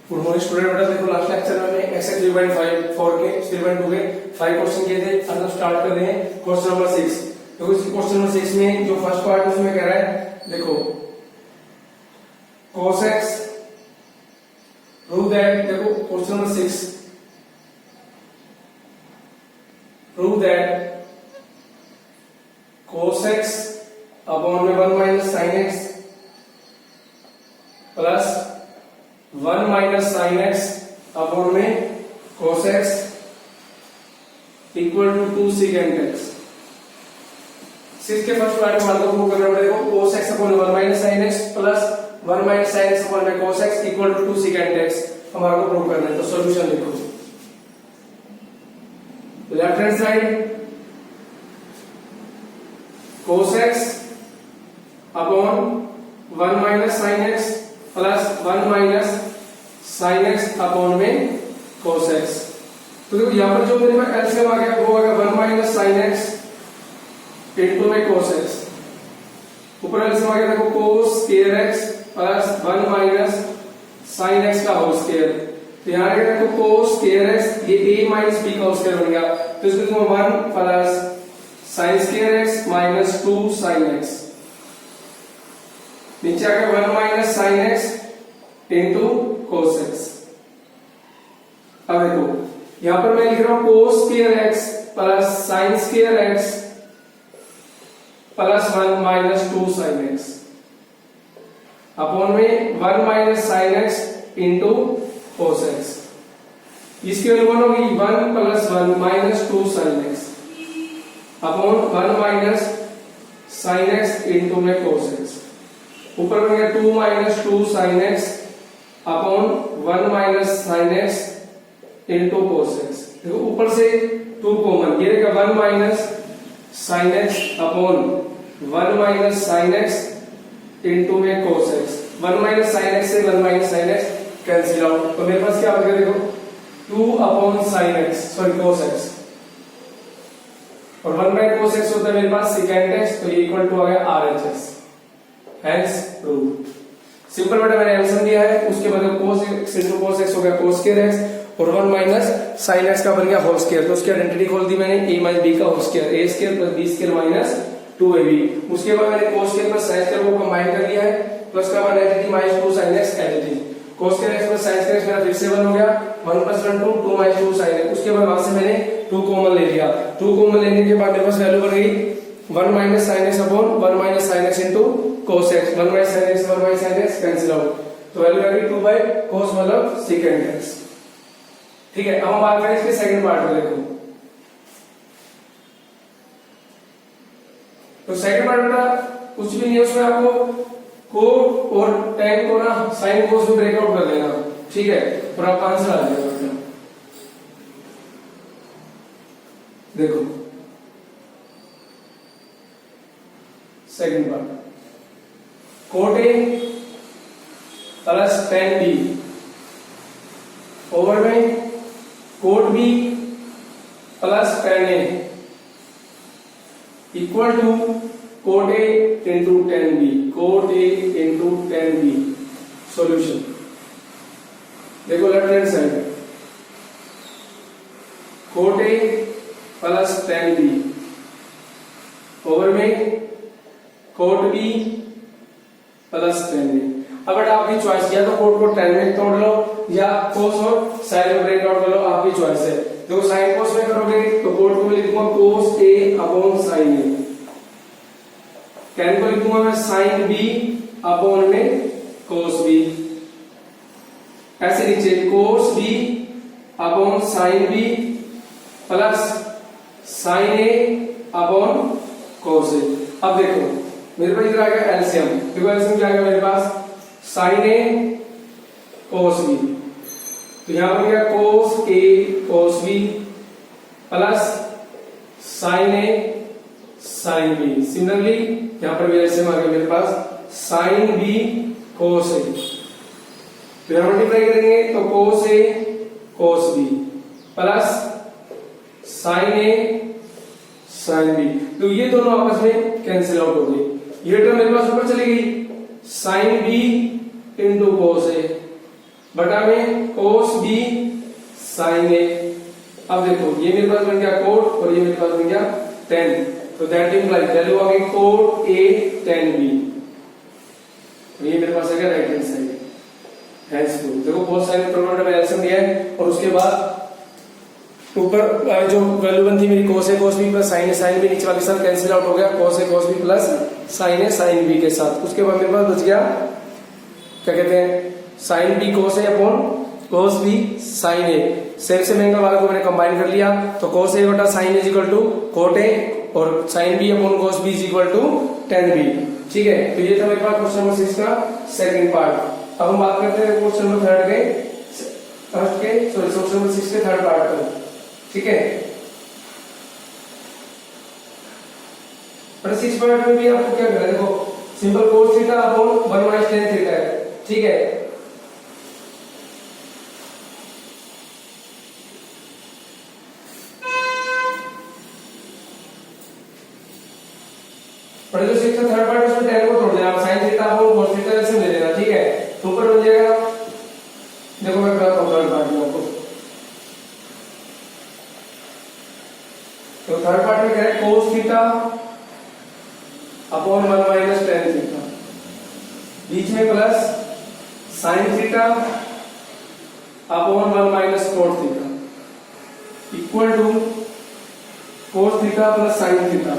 Good morning student. बेटा देखो last lecture में हमने एक्सरसाइज 3.5 के 3.2 के 5 क्वेश्चन किए थे। आज हम स्टार्ट कर रहे हैं क्वेश्चन नंबर 6। देखो इस क्वेश्चन नंबर 6 में जो फर्स्ट पार्ट है उसमें कह रहा है, देखो cos x प्रूव दैट, देखो question number 6 prove that cos x upon में 1 minus sin x plus 1 minus sine x upon में cos x equal to 2 secant x। Six के फर्स्ट पार्ट में हमारे को प्रूव करना पड़ेगा cos x upon 1 minus sine x plus 1 minus sine x upon में cos x equal to 2 secant x हमारे को प्रूव करना है। तो सॉल्यूशन लिखो, left hand side cos x upon 1 minus sine x plus 1 minus sine x upon में cos x। तो देखो यहाँ पर जो मेरे पास एलसीएम आ गया वो आ गया 1 माइनस साइन एक्स इंटू में cos x। ऊपर एलसीएम आ गया देखो cos square x plus 1 minus sine x का होल स्क्वायर। तो यहाँ आ गया देखो cos स्क्वायर x, ये a माइनस b का होल स्क्वायर बन गया। तो इसको देखो 1 plus sine square x minus 2 sine x। नीचे आ गया 1 minus sine x into cos x। अब देखो यहां पर मैं लिख रहा हूं cos square x plus sine square x plus 1 minus 2 sine x upon में 1 minus sine x into cos x। इसकी वैल्यू वन होगी 1 plus 1 minus 2 sine x upon 1 minus sine x into में cos x। ऊपर में गया 2 minus 2 sine x upon 1 minus sine x into cos x। देखो ऊपर से 2 कॉमन, ये रहेगा 1 minus sine x upon 1 minus sine x into में cos x। 1 minus sine x से 1 minus sine x cancel out. तो मेरे पास क्या बच गया देखो 2 upon sine x sorry cos x और 1 बाय cos x होता है मेरे पास secant x। तो ये इक्वल टू आ गया RHS। Hence proved। सिंपल बेटा मैंने आंसर दिया है, उसके बाद cos x into cos x हो गया cos स्क्वायर x और 1 माइनस sin x का बन गया होल स्क्वायर। तो उसकी आइडेंटिटी खोल दी मैंने a माइनस b का whole square, a square plus b square minus 2ab। उसके बाद मैंने cos square plus sin square को कंबाइन कर लिया है, प्लस का identity minus 2 sin x additive. cos square x plus sin square x मेरा फिर से 1 हो गया, 1 प्लस 1 2 माइनस 2 sin x। उसके बाद वहां से मैंने 2 कॉमन ले लिया। 2 कॉमन लेने के बाद मेरे पास वैल्यू बन गई 1 minus sin x upon 1 minus sin x into cos x। 1 minus sin x 1 minus sin x cancel out. तो वैल्यू आ गई 2 बाय cos मतलब secant x। ठीक है, अब हम बात करें इसके सेकंड पार्ट में। देखो तो सेकंड पार्ट में कुछ भी नहीं है, उसमें आपको cos और tan को ना sin cos में ब्रेकआउट कर देना, ठीक है, और आपका आंसर आ जाएगा। देखो second part cot A plus tan B over में cot B plus tan A equal to cot A into tan B, cot A into tan B। Solution देखो left hand side cot A plus tan B over में cot B plus tan A। अब बेटा आपकी choice, या तो cot को tan में तोड़ लो या cos और sin में ब्रेक आउट कर लो, आपकी चॉइस है। देखो sin cos में करोगे तो cot को मैं लिखूंगा cos A upon sin A, tan को लिखूंगा मैं sin B अपॉन में cos B। ऐसे नीचे cos B upon sin B plus sin A upon cos A। अब देखो मेरे पास इधर आ गया एलसीएम। देखो एलसीएम क्या आ गया मेरे पास sin A cos B। तो यहां पर गया cos A cos B plus sin A sin B। Similarly यहां पर भी एलसीएम आ गया मेरे पास sin B cos A। तो यहां मल्टीप्लाई करेंगे तो cos A cos B plus sin A sin B। तो ये दोनों आपस में कैंसिल आउट हो गई। ये टर्म मेरे पास ऊपर चली गई sin B into cos A बटा में cos b sin a। अब देखो ये मेरे पास बन गया cot और ये मेरे पास बन गया tan, तो दैट इंप्लाइज वैल्यू आ गई cot a tan b, ये मेरे पास आ गया right hand side. Hence prove. देखो cos sin प्रोडक्ट में एलसीएम दिया है और उसके बाद ऊपर जो वैल्यू बनती मेरी cos a cos b plus sin a sin b नीचे वाले साथ कैंसिल आउट हो गया cos a cos b plus sin a sin b के साथ। उसके बाद मेरे पास बच गया क्या कहते हैं sin b cos a upon cos b sin a। Same से एंगल वाले को मैंने कंबाइन कर लिया तो cos a बटा sin a is equal to cot a और sin b अपॉन cos b is equal to tan b। ठीक है, तो ये था मेरे पास क्वेश्चन नंबर 6 का सेकंड पार्ट। अब हम बात करते हैं क्वेश्चन नंबर 3 के क्वेश्चन नंबर 6 के थर्ड पार्ट पर। ठीक है, पर 6 पार्ट में भी आपको क्या करना है, देखो simple cos theta upon 1 minus tan theta है। ठीक है, पर जो 6 का थर्ड पार्ट उसमें tan को तोड़ देना, sin theta upon cos theta ऐसे ले लेना। ठीक है, तो ऊपर बन जाएगा, देखो मैं बताता हूं थर्ड पार्ट में आपको। तो थर्ड पार्ट में क्या है cos theta upon 1 minus tan theta, बीच में plus sin theta upon 1 minus cot theta equal to cos theta plus sin theta,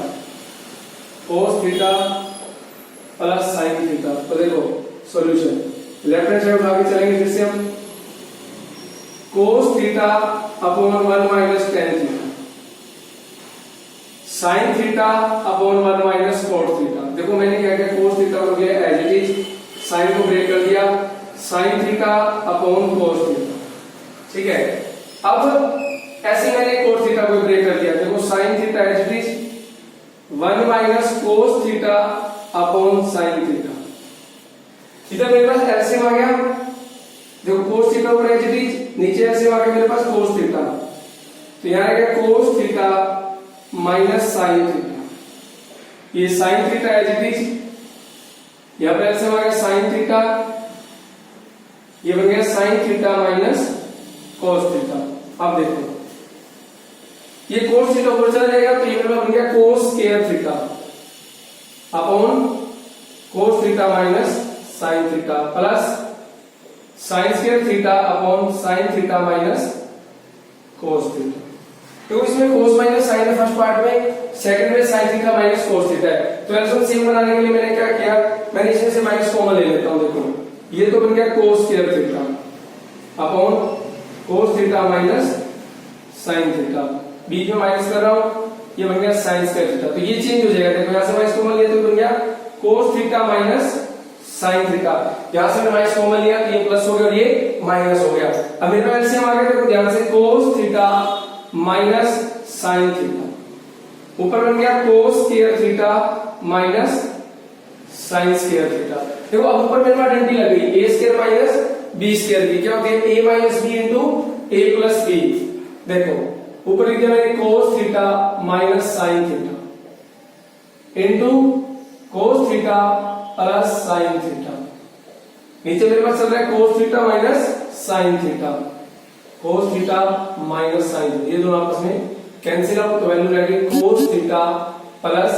cos theta plus sin theta. तो देखो सॉल्यूशन लेफ्ट हैंड साइड आगे चलेंगे, फिर से हम cos theta upon 1 minus tan theta sin theta upon 1 minus cot theta. देखो मैंने क्या किया cos थीटा को लिया एज इट इज, sin को ब्रेक कर दिया sin theta upon cos theta. ठीक है, अब ऐसे मैंने cot थीटा को ब्रेक कर दिया, देखो sin theta as it is 1 minus cos theta upon sin theta. इधर मेरे पास एलसीएम आ गया, देखो cos थीटा ऊपर एज इट इज, नीचे एलसीएम आ गया मेरे पास cos थीटा, तो यहां आ गया cos theta minus sin theta, ये sin theta as it is, यहां पर एलसीएम आ गया sin थीटा, ये बन गया sin theta minus cos theta. अब देखो ये cos थीटा ऊपर चला जाएगा तो ये मेरा बन गया cos square theta upon cos theta minus sin theta plus sin square theta upon sin theta minus cos theta. तो इसमें cos माइनस sin है फर्स्ट पार्ट में, सेकंड में sin theta minus cos theta है। तो एल्सियम सेम बनाने के लिए मैंने क्या किया, मैंने इसमें से माइनस कॉमन ले लेता हूं। देखो ये तो बन गया cos square theta upon cos theta minus sin theta, बीच में माइनस कर रहा हूं, ये बन गया sin स्क्वायर थीटा। तो ये चेंज हो जाएगा, देखो यहां से माइनस कॉमन लिया तो बन गया cos theta minus sin theta, यहां से मैंने माइनस कॉमन लिया तो ये प्लस हो गया और ये माइनस हो गया। अब मेरे पास एलसीएम आ गया, देखो ध्यान से cos theta minus sin theta, ऊपर बन गया cos square theta minus sin square theta. देखो अब ऊपर मेरे पास आइडेंटिटी लग गई, a square minus b square की, क्या होती है a minus b into a plus b। देखो ऊपर लिख दिया मैंने cos theta minus sin theta into cos theta plus sin theta, नीचे मेरे पास चल रहा है cos theta minus sin theta, cos theta minus sin theta, ये दोनों आपस में कैंसिल आउट तो वैल्यू रहेगी cos theta plus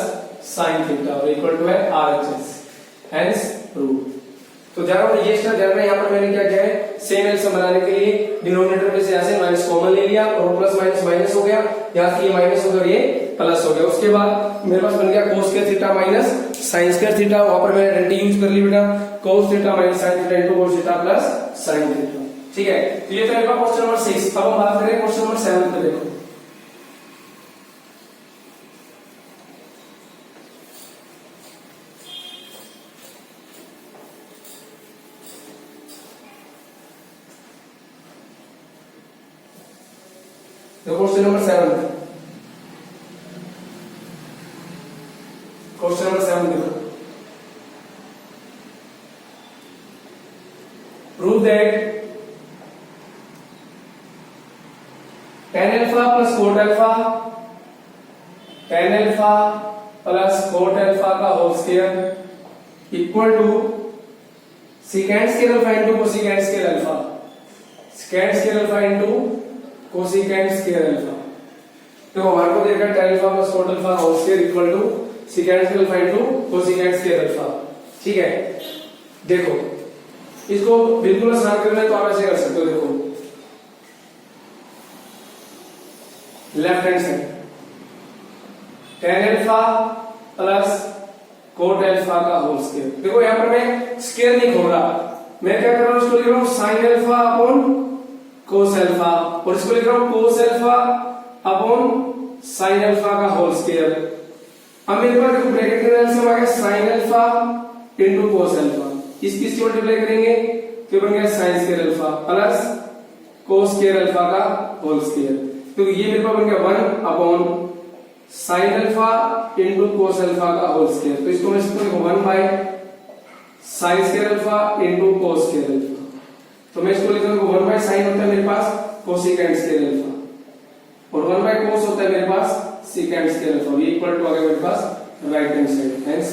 sin theta और इक्वल टू है RHS, हेंस प्रूव। तो ध्यान रखो ये स्टेप ध्यान रखना, यहाँ पर मैंने क्या किया है सेम एल्सियम बनाने के लिए डिनोमिनेटर में से यहाँ से माइनस कॉमन ले लिया और प्लस माइनस माइनस हो गया, यहाँ से ये माइनस हो गया और ये प्लस हो गया। उसके बाद मेरे पास बन गया cos square theta minus sin square theta, वहां पर मैंने आइडेंटिटी यूज कर ली बेटा cos theta minus sin theta into cos theta plus sin theta. ठीक है, तो ये था मेरा क्वेश्चन नंबर 6। अब हम बात करें क्वेश्चन नंबर 7 पे। देखो क्वेश्चन नंबर 7, क्वेश्चन नंबर 7 देखो, prove that tan alpha plus cot alpha, tan alpha plus cot alpha का whole square equal to secant square alpha into cosecant square alpha. Secant square alpha into cosecant square alpha. तो हमारे को देखा tan alpha plus cot alpha whole square equal to secant square alpha into cosecant square alpha. ठीक है, देखो इसको बिल्कुल आसान करना है तो आप ऐसे कर सकते हो। देखो left hand side tan alpha plus cot alpha का होल स्क्वायर। देखो यहां पर मैं स्क्वायर नहीं खोल रहा, मैं क्या कर रहा हूं, इसको लिख रहा हूं sin alpha upon cos alpha, और इसको लिख रहा हूं cos alpha upon sin alpha का होल स्क्वायर। अब मेरे पास देखो ब्रैकेट के अंदर से आ गया sin alpha into cos alpha, इसकी मल्टीप्लाई करेंगे तो बन गया sin square alpha plus cos square alpha का होल स्क्वायर। तो ये मेरे पास बन गया 1 upon sin alpha into cos alpha का होल स्क्वायर। तो इसको मैं इसको लिखूं 1 by sin square alpha into cos square alpha. तो मैं इसको लिखूंगा 1 बाय sin होता है मेरे पास कोसिकेंट स्क्वायर अल्फा और 1 बाय cos होता है मेरे पास सेकेंड स्क्वायर अल्फा। ये इक्वल टू आ गया मेरे पास राइट हैंड साइड। हेंस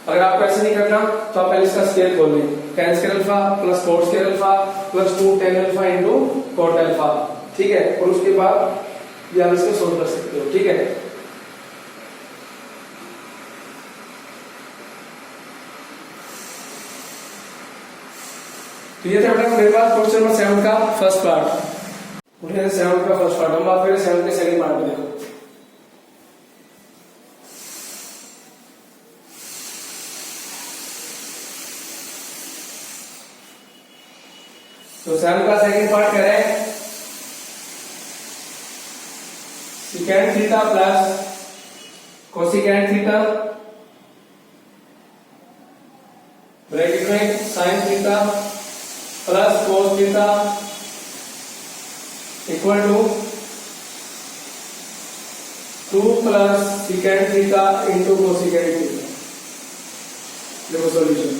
अगर आपको ऐसे नहीं करना तो आप पहले इसका स्क्वायर खोल लें, tan square alpha plus cot square alpha plus 2 tan alpha into cot alpha. ठीक है, और उसके बाद ये आप इसको सोल्व कर सकते हो। ठीक है, तो ये था बेटा मेरे पास क्वेश्चन नंबर 7 का फर्स्ट पार्ट। उठे 7 का फर्स्ट पार्ट, हम बात करें 7 के सेकंड पार्ट में। देखो तो 7 का सेकंड पार्ट कह रहे हैं secant theta plus cosecant theta bracket में sin theta plus cos theta equal to 2 plus secant theta into cosecant theta. देखो solution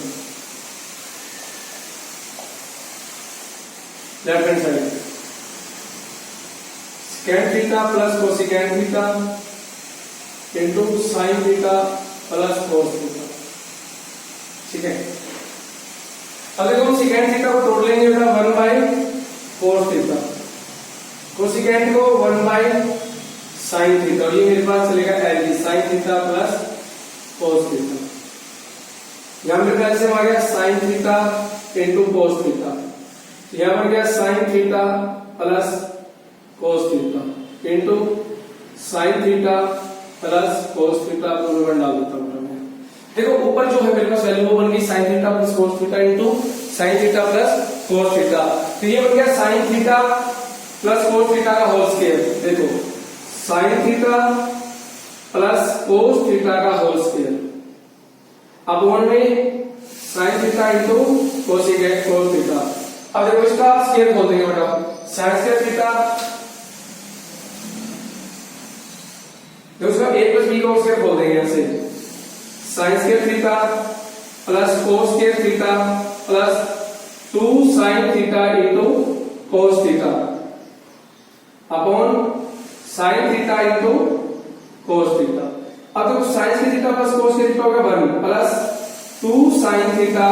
left hand side secant theta plus cosecant theta into sin theta plus cos theta. ठीक है, अब देखो हम second theta को तोड़ लेंगे बेटा 1 बाय cos थीटा, कोसिकेंट को 1 बाय sin थीटा, ये मेरे पास चलेगा L sin theta plus cos theta. यहां मेरे पास से आ गया sin theta into cos theta, यहां पर गया sin theta plus cos theta into sin theta plus cos theta को मैं डाल देता हूं। देखो ऊपर जो है मेरे पास वैल्यू वो बन गई sin theta plus cos theta into sin theta plus cos theta. तो ये बन गया sin theta plus cos theta का होल स्क्वायर। देखो sin theta plus cos theta का होल स्क्वायर अपॉन में sin theta into cosecant cos theta. अब देखो इसका स्क्वायर खोल देंगे बेटा, sin स्क्वायर थीटा तो उसका a प्लस b का स्क्वायर खोल देंगे यहां से sin square theta plus cos square theta plus 2 sin theta into cos theta upon sin theta into cos theta. अब देखो sin square theta plus cos square theta होगा 1 plus 2 sin theta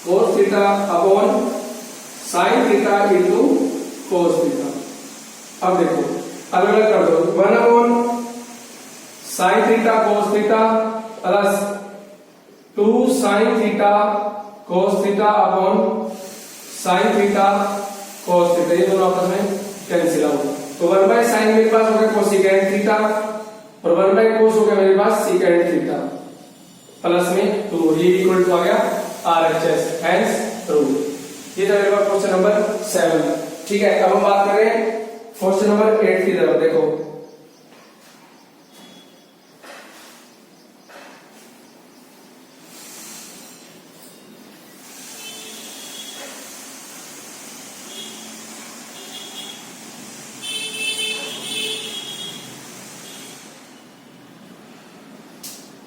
cos theta upon sin theta into cos theta. अब देखो अलग अलग कर दो 1 upon sin theta cos theta plus 2 sin theta cos theta upon sin theta cos theta, ये दोनों आपस में कैंसिल आउट। तो 1 बाय sin मेरे पास हो गया कोसिकेंट थीटा और 1 बाय cos हो गया मेरे पास सेकेंट थीटा प्लस में 2, ये इक्वल टू आ गया RHS, हेंस ट्रू। ये था मेरे पास क्वेश्चन नंबर 7। ठीक है, अब हम बात करें क्वेश्चन नंबर 8 की तरफ। देखो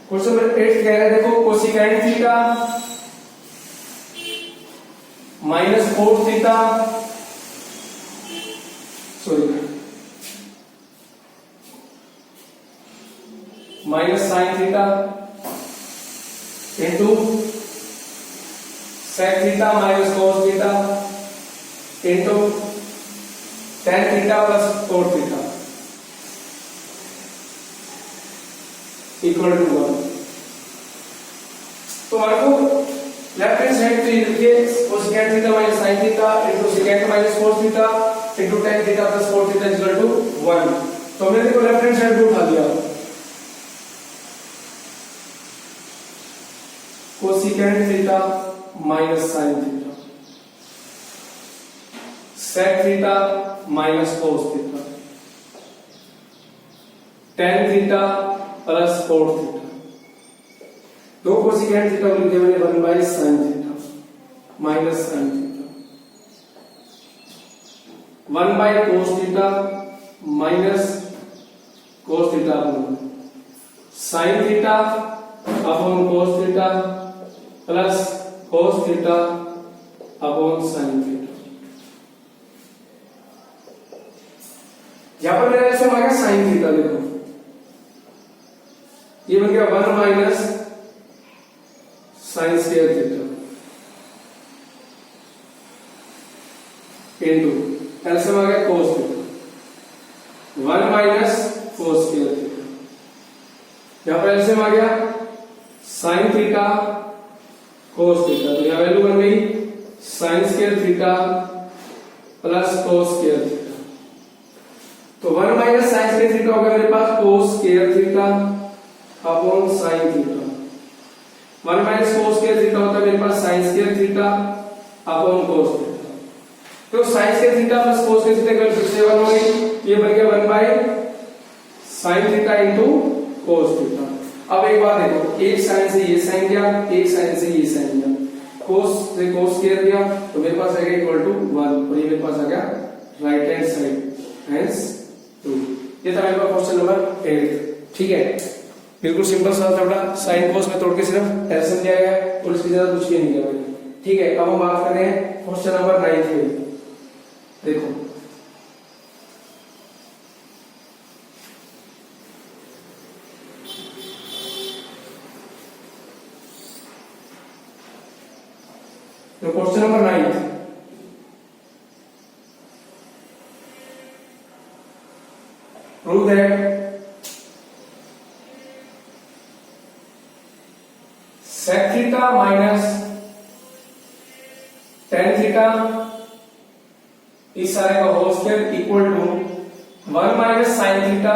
क्वेश्चन नंबर 8 कह रहा है देखो cosecant theta minus cot theta minus sin theta into sec theta minus cos theta into tan theta plus cos theta equal to 1। तो हमारे को लेफ्ट हैंड साइड पे लिखिए cosecant theta minus sin theta into secant minus cos theta into tan theta plus cos theta equal to 1। तो हमने देखो left hand side पे उठा दिया cosecant theta minus sin theta sec theta minus cos theta tan theta plus cos theta. दो cosecant theta को लिखे मैंने 1 by sin theta minus sin theta 1 by cos theta minus cos theta sin theta upon cos theta plus cos theta upon sin theta. यहां पर मेरा ऐसे आ गया sin theta, देखो ये बन गया 1 minus sin square theta into LCM आ गया cos theta 1 minus cos square theta. यहां पर एलसीएम आ गया sin थीटा cos थीटा, तो यहां वैल्यू बन गई sin square theta plus cos square theta. तो 1 माइनस sin स्क्वायर थीटा हो गया मेरे पास cos square theta upon sin theta. 1 minus cos square theta होता है मेरे पास sin square theta upon cos theta. तो sin square theta plus cos square theta का 67 हो गई, ये बन गया 1 by sin theta into cos theta. अब एक बात देखो, एक sin से ये sin गया, एक sin से ये sin गया, cos से cos स्क्वायर गया, तो मेरे पास आ गया इक्वल टू 1 और ये मेरे पास आ गया राइट हैंड साइड, हेंस 2। ये था मेरे पास क्वेश्चन नंबर 8। ठीक है, बिल्कुल सिंपल सा था, साइन कोस में तोड़ के सिर्फ एलसीएम दिया गया और इसके ज्यादा कुछ भी नहीं दिया मैंने। ठीक है, अब हम बात कर रहे हैं क्वेश्चन नंबर 9 पे। देखो तो question number 9, prove that sec theta minus tan theta इस सारे का whole square equal to 1 minus sin theta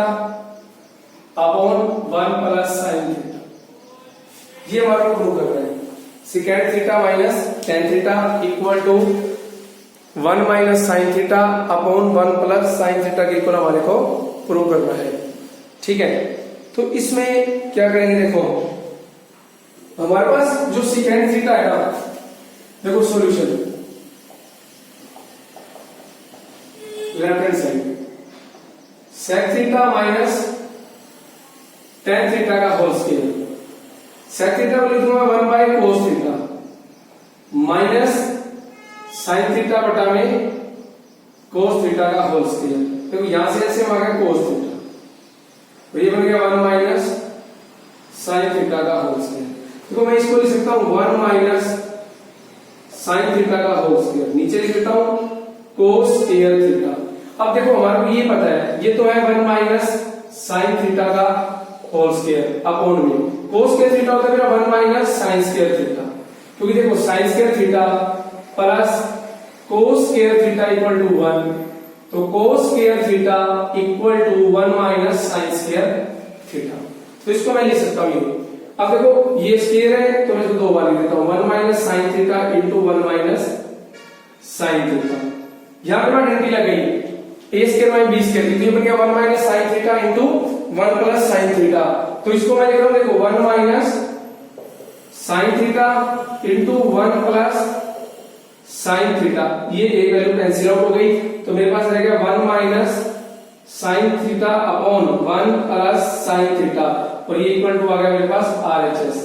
upon 1 plus sin theta. ये हमारे को प्रूव करना है। Secant theta minus tan theta equal to 1 minus sin theta upon 1 plus sin theta के equal हमारे को प्रूव करना है। ठीक है, तो इसमें क्या करेंगे, देखो हमारे पास जो सेकेंड थीटा है ना, देखो solution left hand side sec theta minus tan theta का होल स्क्वायर। sec थीटा को लिखूंगा 1 by cos theta minus sin theta बटा में cos थीटा का होल स्क्वायर। देखो यहां से ऐसे आ गया cos थीटा, तो ये बन गया 1 माइनस sin थीटा का होल स्क्वायर। देखो मैं इसको लिख सकता हूं 1 माइनस sin थीटा का होल स्क्वायर, नीचे लिख देता हूं cos स्क्वायर थीटा। अब देखो हमारे को ये पता है, ये तो है 1 माइनस sin थीटा का होल स्क्वायर अपॉन में cos स्क्वायर थीटा होता है मेरा 1 माइनस sin स्क्वायर थीटा, क्योंकि देखो sin square theta plus cos square theta equal to 1, तो cos square theta equal to 1 minus sin square theta. तो इसको मैं लिख सकता हूं ये। अब देखो ये स्क्वायर है तो मैं इसको दो बार लिख देता हूं, 1 minus sin theta into 1 minus sin theta. यहां पे मैं घंटी लग गई, a square minus b square, तो ये बन गया 1 minus sin theta into 1 plus sin theta. तो इसको मैं लिख रहा हूं, देखो 1 minus sin theta into 1 plus sin theta, ये एक वैल्यू कैंसिल आउट हो गई, तो मेरे पास रहेगा 1 minus sin theta upon 1 plus sin theta और ये इक्वल टू आ गया मेरे पास RHS,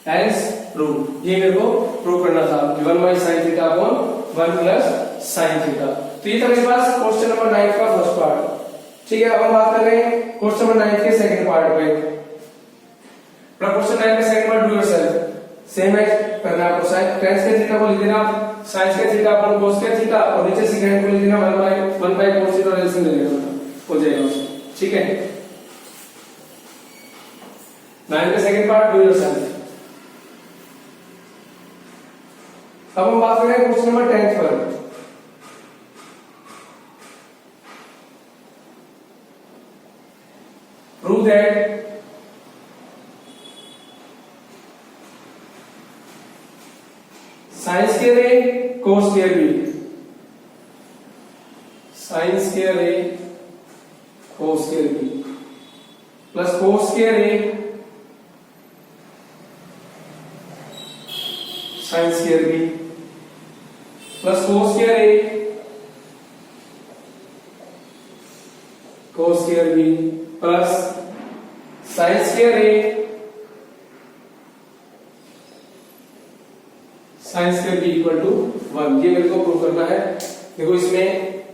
हेंस प्रूव। ये मेरे को प्रूव करना था 1 minus sin theta upon 1 plus sin theta. तो ये था मेरे पास क्वेश्चन नंबर 9 का फर्स्ट पार्ट। ठीक है, अब हम बात कर रहे हैं क्वेश्चन नंबर 9 के सेकंड पार्ट पे। क्वेश्चन 9 का second part do yourself, same है करना आपको। साइन tan स्क्वायर थीटा को लिख देना sin स्क्वायर थीटा अपन cos स्क्वायर थीटा और नीचे सेकंड को लिख देना 1 बाय cos थीटा और एलसीएम ले लेना हो जाएगा उसमें, ठीक है। 9 का सेकंड पार्ट डू योरसेल्फ। अब हम बात करें क्वेश्चन नंबर 10 पर। Prove that sin square a cos square b, sin square a cos square b plus cos square a sin square b plus cos square a cos square b plus sin square a sin square b equal to 1। ये मेरे को prove करना है। देखो इसमें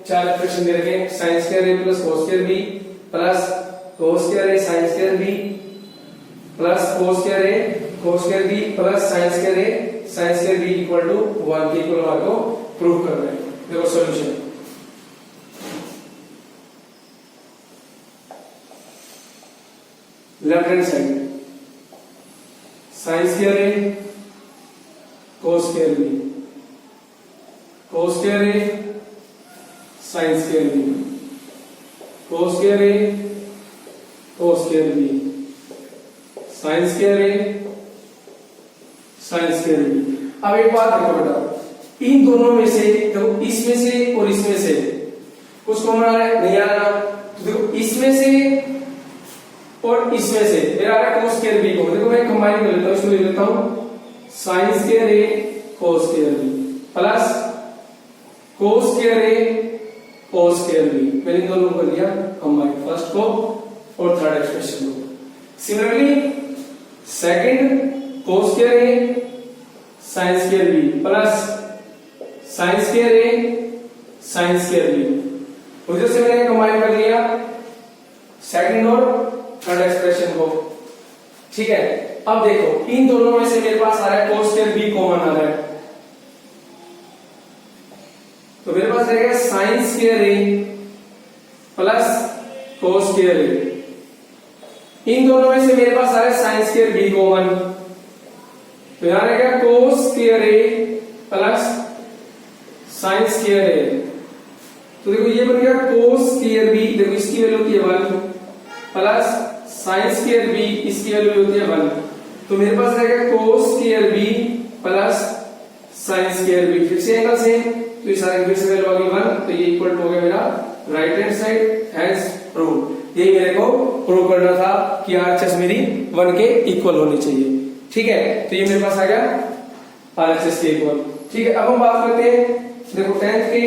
4 expression दे रखे हैं, sin square a plus cos square b plus cos square a sin square b plus cos square a cos square b plus sin square a sin square b equal to 1 के equal वाले को prove कर रहे हैं। देखो solution, left hand side sin square a cos square b cos square a sin square b cos square a cos square b sin square a sin square b। अब एक बात देखो बेटा, इन दोनों में से देखो, इसमें से और इसमें से कुछ कॉमन आ रहा है, नहीं आ रहा। तो देखो इसमें से और इसमें से मेरा आ रहा है cos स्क्वायर b को, देखो मैं कंबाइन कर लेता हूं, इसको लिख लेता हूं sin square a cos square b plus cos square a cos square b। मैंने दोनों को कर दिया कंबाइन, फर्स्ट को और थर्ड एक्सप्रेशन को। Similarly second cos square a sin square b plus sin square a sin square b। उधर से मैंने कंबाइन कर लिया सेकंड और थर्ड एक्सप्रेशन को, ठीक है। अब देखो इन दोनों में से मेरे पास आ रहा है cos स्क्वायर b कॉमन आ रहा है, तो मेरे पास रहेगा sin square a plus cos square a। इन दोनों में से मेरे पास आ रहा है sin स्क्वायर b कॉमन, तो यहां रहेगा cos square a plus sin square a। तो देखो ये बन गया cos स्क्वायर b, देखो इसकी वैल्यू होती है 1 प्लस sin स्क्वायर b इसकी वैल्यू होती है 1, तो मेरे पास रहेगा cos square b plus sin square b। फिर से एंगल सेम, तो इस एंगल से वैल्यू आ गई 1, तो ये इक्वल टू हो गया मेरा right hand side, hence prove. ये मेरे को प्रूव करना था कि RHS मेरी 1 के इक्वल होनी चाहिए, ठीक है। तो ये मेरे पास आ गया RHS के इक्वल, ठीक है। अब हम बात करते हैं, देखो 10th के,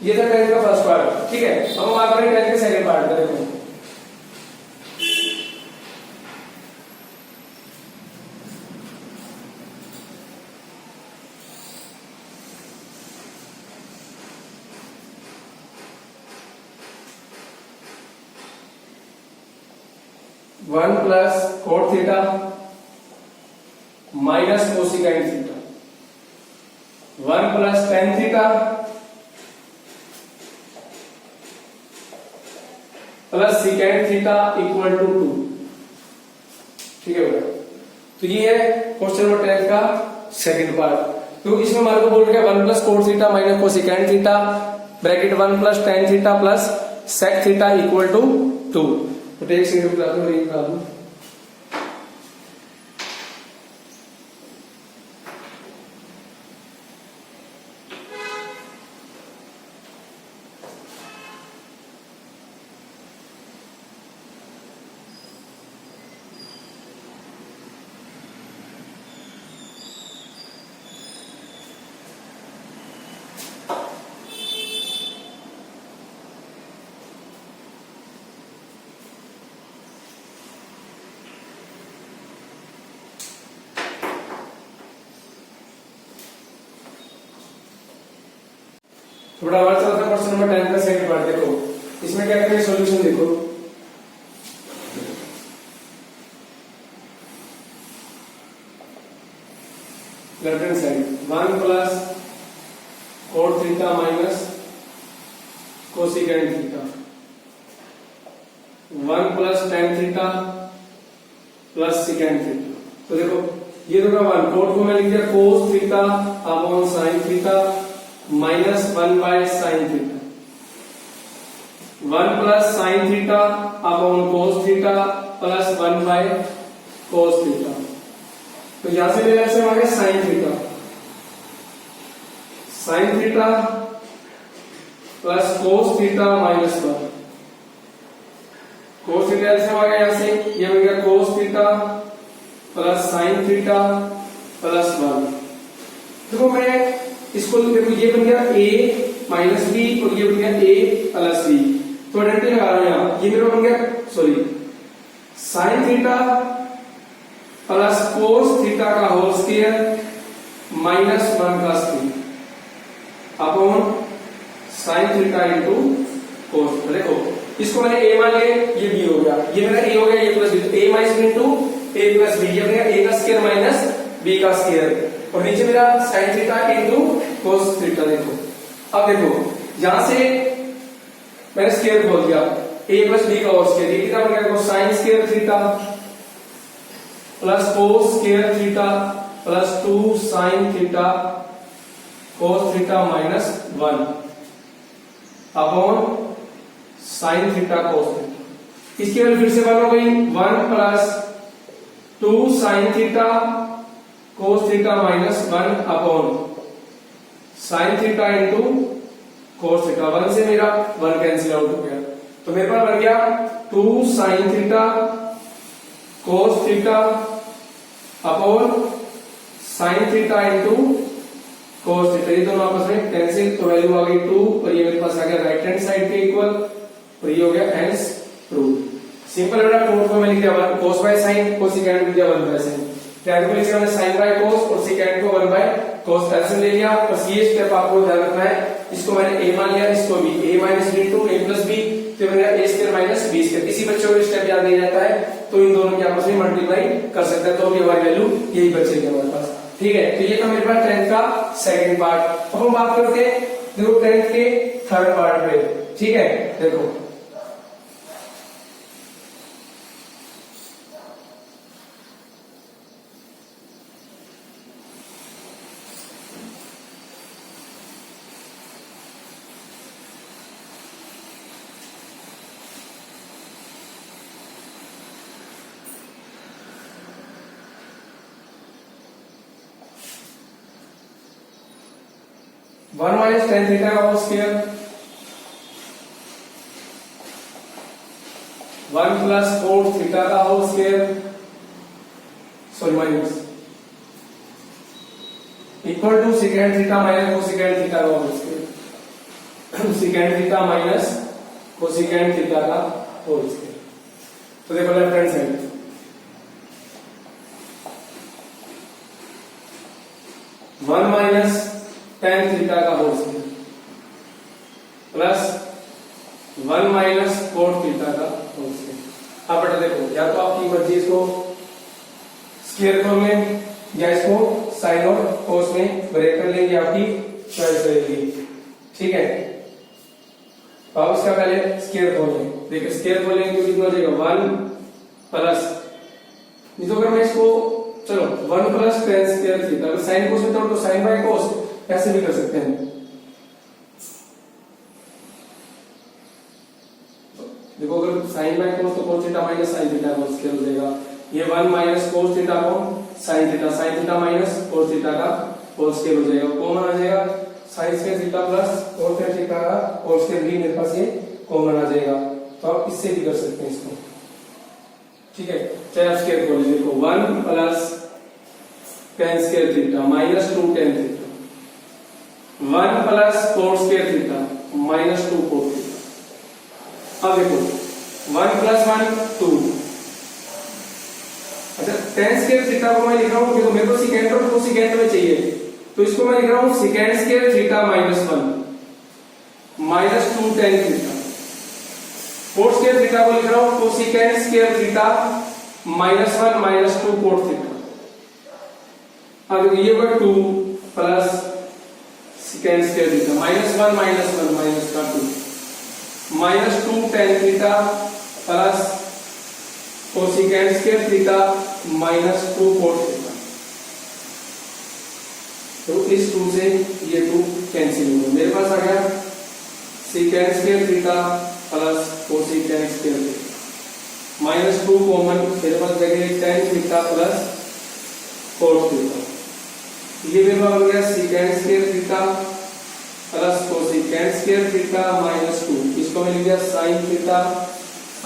ये था 10th का फर्स्ट पार्ट, ठीक है। अब हम बात करें 10th के सेकंड पार्ट का। देखो 1 plus cot theta minus cosecant theta, 1 plus tan theta plus secant theta equal to 2, ठीक है बेटा। तो ये है क्वेश्चन नंबर 10 का सेकंड पार्ट। तो इसमें हमारे को बोल रहा है 1 plus cot theta minus cosecant theta bracket 1 plus tan theta plus sec theta equal to 2। तो टेक सिंगल क्लास में एक प्रॉब्लम, थोड़ा और चलता है क्वेश्चन नंबर 10 का सेकंड पार्ट। देखो इसमें क्या करेंगे, सॉल्यूशन देखो। Left hand side 1 plus cot theta minus cosecant theta, 1 plus tan theta plus secant theta. तो देखो ये तो क्या 1 कोट को मैं लिख दिया cos theta upon sine theta minus 1 by sine theta, 1 plus sine theta upon cos theta plus 1 by cos theta. तो यहां से मेरे से आ गया sine theta, sign theta plus cos theta minus 1, cos theta से आ गया यहां से, ये बन गया cos theta plus sign theta plus 1। देखो मैं इसको देखो ये बन गया a माइनस बी और ये बन गया a प्लस बी, तो आइडेंटिटी लगा रहा हूं यहां, ये मेरा बन गया sorry sine theta plus cos theta का whole square minus 1 plus 3 upon sine theta into cos. देखो इसको मैंने a मान लिया, ये b हो गया, ये मेरा a हो गया, ये plus b, a minus into a plus b, ये मेरा a का स्क्वायर माइनस b का स्क्वायर, और नीचे मेरा sign theta into cos theta. देखो अब देखो यहां से मैंने स्क्वायर खोल दिया, a प्लस b का होल स्क्वायर, ये कितना बन गया, देखो sine square theta plus cos square theta plus 2 sine theta cos theta minus 1 upon sine theta cos theta. इसकी वैल्यू फिर से बन हो गई 1 plus 2 sine theta cos theta minus 1 upon sine theta into cos theta. 1 से मेरा 1 cancel out हो गया, तो मेरे पास बन गया 2 sine theta cos theta upon sine theta into cos theta. ये दोनों आपस में कैंसिल, तो वैल्यू आ गई 2 और ये मेरे पास आ गया राइट हैंड साइड के इक्वल, और ये हो गया हेंस प्रूव। सिंपल बेटा कोट को मैं लिख दिया 1 कोस बाय साइन, कोसिकेंट लिख दिया 1 बाय साइन, टैन को लिख दिया मैंने साइन बाय कोस और सिकेंट को 1 बाय कोस ऐसे ले लिया। बस ये स्टेप आपको ध्यान रखना है, इसको मैंने a मान लिया, इसको भी a minus b into a plus b, तो मेरा a square minus b square. किसी बच्चों को स्टेप याद नहीं रहता है तो इन दोनों के आपस में मल्टीप्लाई कर सकते हैं, तो भी हमारी वैल्यू यही बचेगी हमारे पास। ठीक है, तो ये था मेरे पास 10th का सेकंड पार्ट। अब हम बात करते हैं देखो 10th के थर्ड पार्ट पे। ठीक है, देखो 1 माइनस टेन थीटा का whole square, 1 plus cot theta का whole square, sorry minus equal to secant theta minus cosecant theta का whole square, secant theta minus cosecant theta का होल स्क्वायर। तो देखो left hand side 1 minus tan theta का whole square plus 1 minus cot theta का whole square. अब बेटा देखो या तो आपकी मर्जी इसको स्क्वायर कर लें या इसको साइन और कोस में ब्रेक कर लेंगे, आपकी चॉइस रहेगी। ठीक है, तो आप इसका पहले स्क्वायर खोल लें। देखिए स्क्वायर खोलेंगे तो कितना हो जाएगा 1 प्लस, नहीं तो अगर मैं इसको चलो 1 प्लस टेन स्क्वायर थीटा, अगर साइन कोस में तो साइन बाय कोस ऐसे भी कर सकते हैं। देखो अगर साइन बाय कोस तो cos theta minus sine theta का स्क्वायर हो जाएगा, ये 1 माइनस कोस थीटा को sine theta minus cos theta का होल स्क्वायर हो जाएगा, कॉमन आ जाएगा sine square theta plus cos theta का होल स्क्वायर भी मेरे पास ये कॉमन आ जाएगा, तो आप इससे भी कर सकते हैं इसको। ठीक है, चाहे आप स्क्वायर खोल लीजिए, देखो 1 plus ten square theta minus 2 tan theta, 1 plus coat square theta minus 2 cot theta. अब देखो 1 प्लस 1 2, अच्छा टेन स्क्वायर थीटा को मैं लिख रहा हूं, देखो मेरे को सिकेंड और कोसिकेंड में चाहिए, तो इसको मैं लिख रहा हूं secant square theta minus 1 minus 2 tan theta. Cot square theta को लिख रहा हूं cosecant square theta minus 1 minus 2 cot theta. अब ये होगा 2 plus secant square theta -1 minus का 2 -2 tan theta plus cosecant square theta -2 cot theta. तो इस 2 से ये 2 कैंसिल होगा, मेरे पास आ गया second square theta plus cosecant square theta -2 common, मेरे पास बचेगा tan theta plus cot theta. ये मेरे पास बन गया second square theta plus cosecant square theta -2, इसको मैं लिख दिया sin theta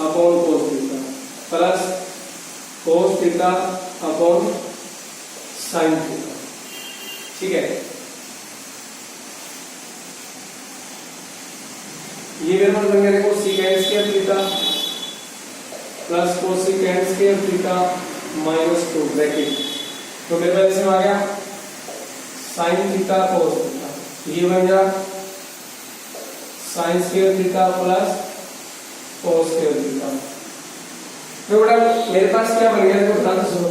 upon cos theta plus cos theta upon sin theta. ठीक है, ये मेरे पास बन गया देखो second square theta plus cosecant square theta -2 bracket, तो मेरे पास इसमें आ गया sin थीटा cos थीटा, ये बन गया sin square theta plus cos square theta. तो बेटा मेरे पास क्या बन गया देखो बता दो सुनो,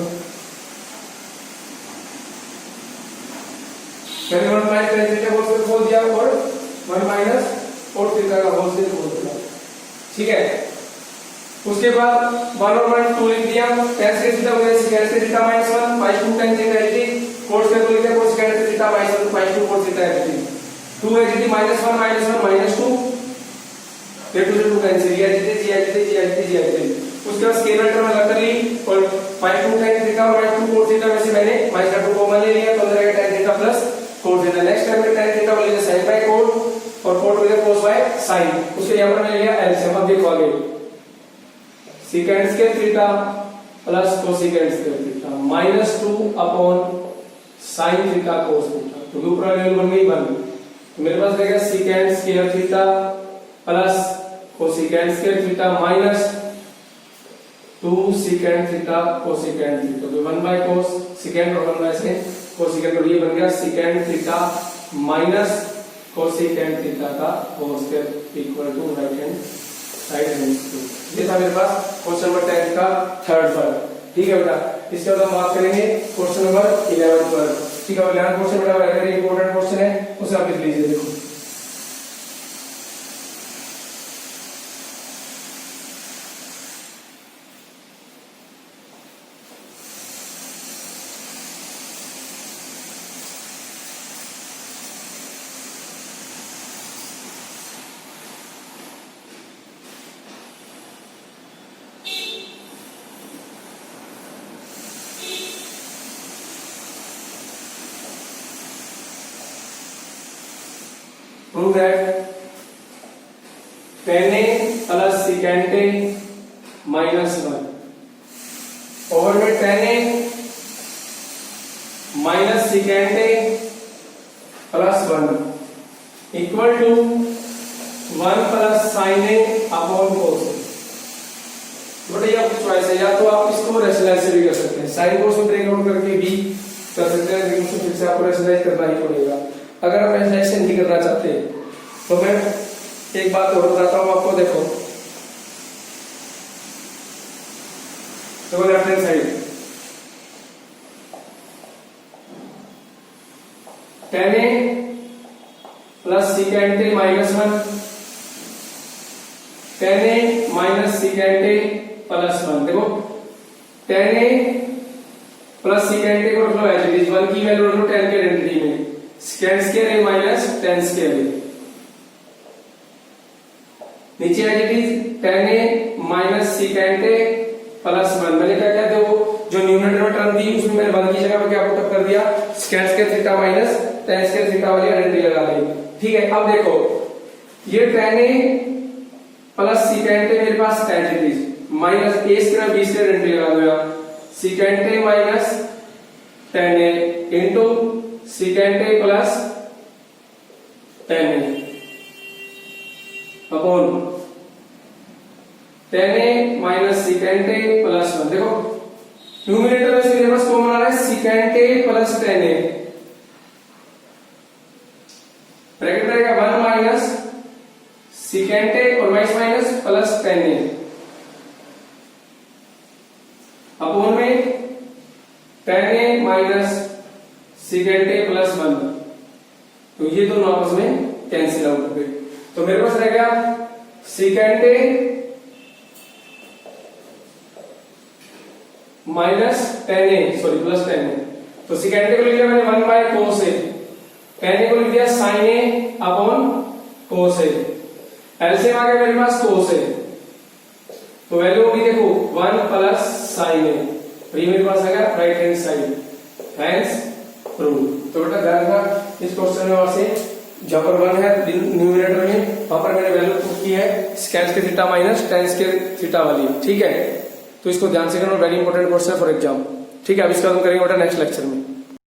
मैंने 1 minus tan theta cos theta बोल दिया और 1 माइनस cot थीटा का होल स्क्वायर बोल दिया। ठीक है, उसके बाद 1 और 1 2 लिख दिया, tan स्क्वायर थीटा हो गया second square theta -1 /2 tan theta eighty, cot square को लिख दिया cos square theta /2 cot theta eighty, 2 eighty -1 -2, ये 2 से 2 कैंसिल, ये एटी उसके बाद स्केलर टर्म अलग कर ली और /2 tan थीटा और /2 cot थीटा में से मैंने -2 कॉमन ले लिया, तो अंदर आएगा tan theta plus cot theta. Next time में tan थीटा को ले लिया sin बाय cot और cot को ले लिया cos बाय sin, उसके यहां पर मैंने लिया एलसीएम। अब देखो आगे second square theta plus cosecant square theta -2 upon sin theta cos theta, तो ऊपर लेवल बन गई 1, तो मेरे पास रहेगा second square theta plus cosecant square theta -2 second theta cosecant theta, तो 1 बाय cos सेकेंड और 1 बाय sin कोसेकेंड, तो ये बन गया secant theta minus cosecant theta का whole square equal to right hand side hand. ये था मेरे पास क्वेश्चन नंबर 10 का थर्ड पार्ट। ठीक है बेटा, इसके बाद हम बात करेंगे क्वेश्चन नंबर 11 पर। ठीक है, 11 क्वेश्चन बेटा वेरी इंपॉर्टेंट क्वेश्चन है, उसे आप लिख लीजिए। देखो prove that tan A plus secant A -1 over में tan A minus secant A plus 1 equal to 1 plus sin A upon cos A। But ये आपकी चॉइस है, या तो आप इसको रैशनलाइज से भी कर सकते हैं, साइन कोस को ब्रेक आउट करके भी कर सकते हैं, लेकिन फिर से आपको रैशनलाइज करना ही पड़ेगा। अगर आप रैशनलाइज नहीं करना चाहते तो मैं एक बात और बताता हूं आपको। देखो तो left hand side tan A plus secant A -1 tan A minus secant A plus 1। देखो tan A plus secant A को रख लो एज इट इज, 1 की वैल्यू रख लो tan के आइडेंटिटी में, secant square A minus tan square A, नीचे as it is tan A minus secant A plus 1। मैंने क्या क्या देखो जो न्यूमरेटर में टर्म दी उसमें मैंने 1 की जगह पर क्या पुट कर दिया, secant square theta minus tan square theta वाली आइडेंटिटी लगा दी। ठीक है, अब देखो ये tan A plus secant A मेरे पास tan it is minus a square b square identity लगा दो यार, secant A minus tan A into secant A plus tan A upon tan A minus secant A plus 1। देखो numerator में से मेरे पास common आ रहा है secant A plus tan A, bracket रहेगा 1 माइनस secant A और minus plus tan A upon में tan A minus secant A plus 1। तो ये दोनों आपस में कैंसिल आउट हो गए। तो मेरे पास रह गया सेकेंड ए माइनस टेन ए, सॉरी प्लस टेन ए। तो सेकेंड ए को लिख लिया मैंने 1 बाय कोस ए, टेन ए को लिख दिया साइन ए अपॉन कोस ए। एलसीएम आ गया मेरे पास कोस ए, तो वैल्यू होगी देखो 1 प्लस साइन ए, ये मेरे पास आ गया right hand side, hence prove. तो बेटा ध्यान रखना इस क्वेश्चन में वहां से जहां पर 1 है न्यूमरेटर में, वहां पर मैंने वैल्यू पुट की है स्केल के थीटा माइनस टेन के थीटा वाली, ठीक है। तो इसको ध्यान से करना, very important question for exam, ठीक है। अब इसका हम करेंगे बेटा नेक्स्ट लेक्चर में।